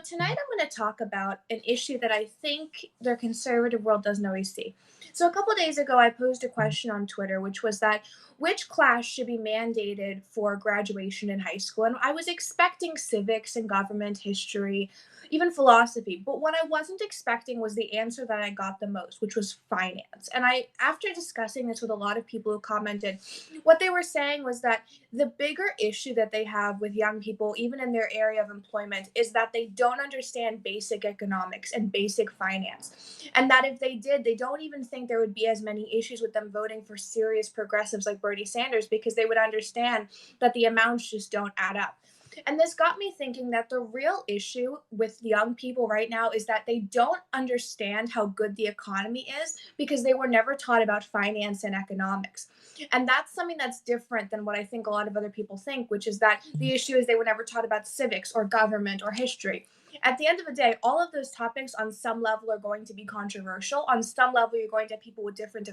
tonight I'm going to talk about an issue that I think the conservative world doesn't always see. So a couple days ago, I posed a question on Twitter, which was that which class should be mandated for graduation in high school? And I was expecting civics and government history, even philosophy. But what I wasn't expecting was the answer that I got the most, which was finance. And after discussing this with a lot of people who commented, what they were saying was that the bigger issue that they have with young people, even in their area of employment, is that they don't understand basic economics and basic finance. And that if they did, they don't even think there would be as many issues with them voting for serious progressives like Bernie Sanders because they would understand that the amounts just don't add up. And this got me thinking that the real issue with young people right now is that they don't understand how good the economy is because they were never taught about finance and economics. And that's something that's different than what I think a lot of other people think, which is that the issue is they were never taught about civics or government or history. At the end of the day, all of those topics on some level are going to be controversial. On some level, you're going to have people with different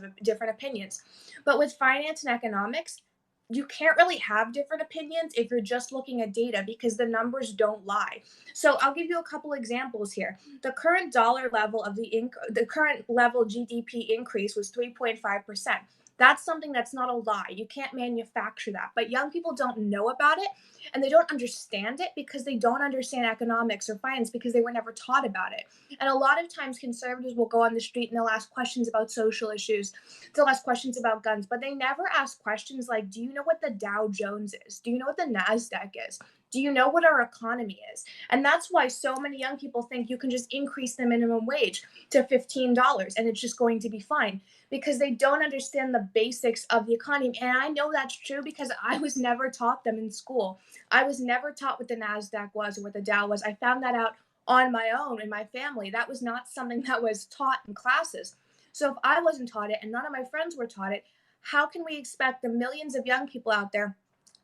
opinions. But with finance and economics, you can't really have different opinions if you're just looking at data because the numbers don't lie. So I'll give you a couple examples here. The current dollar level of the current level GDP increase was 3.5%. That's something that's not a lie. You can't manufacture that. But young people don't know about it and they don't understand it because they don't understand economics or finance because they were never taught about it. And a lot of times conservatives will go on the street and they'll ask questions about social issues. They'll ask questions about guns, but they never ask questions like, do you know what the Dow Jones is? Do you know what the NASDAQ is? Do you know what our economy is? And that's why so many young people think you can just increase the minimum wage to $15 and it's just going to be fine because they don't understand the basics of the economy. And I know that's true because I was never taught them in school. I was never taught what the NASDAQ was or what the Dow was. I found that out on my own in my family. That was not something that was taught in classes. So if I wasn't taught it and none of my friends were taught it, how can we expect the millions of young people out there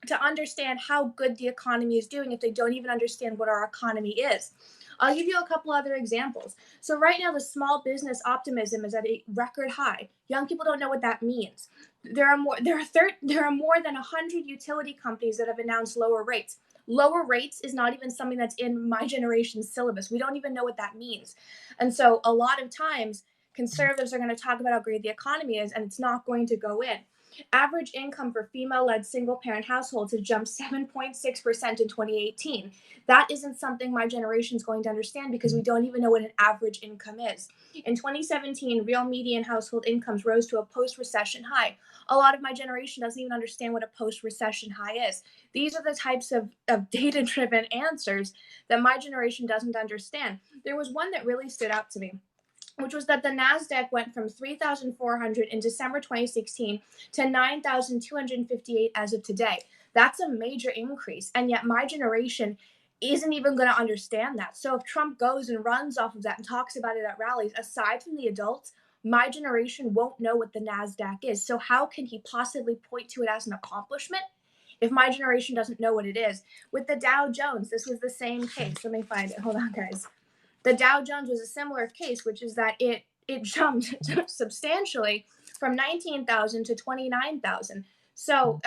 to understand how good the economy is doing if they don't even understand what our economy is? I'll give you a couple other examples. So right now the small business optimism is at a record high. Young people don't know what that means. There are more than 100 utility companies that have announced lower rates. Lower rates is not even something that's in my generation's syllabus. We don't even know what that means. And so a lot of times conservatives are going to talk about how great the economy is and it's not going to go in. Average income for female-led single-parent households has jumped 7.6% in 2018. That isn't something my generation is going to understand because we don't even know what an average income is. In 2017, real median household incomes rose to a post-recession high. A lot of my generation doesn't even understand what a post-recession high is. These are the types of data-driven answers that my generation doesn't understand. There was one that really stood out to me, which was that the NASDAQ went from 3,400 in December 2016 to 9,258 as of today. That's a major increase. And yet my generation isn't even going to understand that. So if Trump goes and runs off of that and talks about it at rallies, aside from the adults, my generation won't know what the NASDAQ is. So how can he possibly point to it as an accomplishment if my generation doesn't know what it is? With the Dow Jones, this was the same case. Let me find it. Hold on, guys. The Dow Jones was a similar case, which is that it jumped substantially from 19,000 to 29,000. So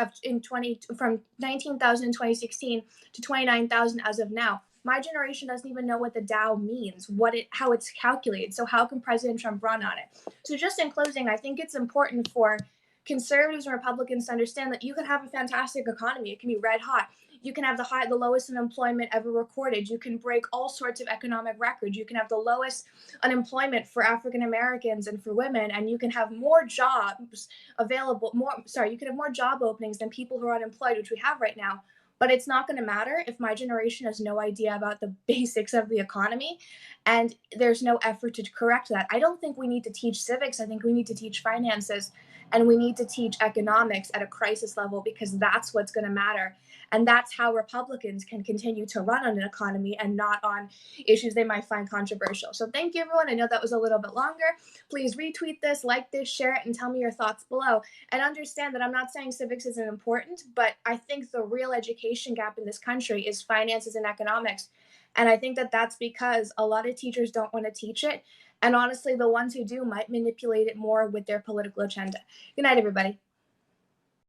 from 19,000 in 2016 to 29,000 as of now. My generation doesn't even know what the Dow means, how it's calculated. So how can President Trump run on it? So just in closing, I think it's important for conservatives and Republicans to understand that you can have a fantastic economy. It can be red hot. You can have the lowest unemployment ever recorded. You can break all sorts of economic records. You can have the lowest unemployment for African Americans and for women, and you can have more jobs available. You can have more job openings than people who are unemployed, which we have right now. But it's not going to matter if my generation has no idea about the basics of the economy and there's no effort to correct that. I don't think we need to teach civics. I think we need to teach finances and we need to teach economics at a crisis level because that's what's going to matter. And that's how Republicans can continue to run on an economy and not on issues they might find controversial. So thank you, everyone. I know that was a little bit longer. Please retweet this, like this, share it, and tell me your thoughts below. And understand that I'm not saying civics isn't important, but I think the real education gap in this country is finances and economics. And I think that that's because a lot of teachers don't want to teach it. And honestly, the ones who do might manipulate it more with their political agenda. Good night, everybody.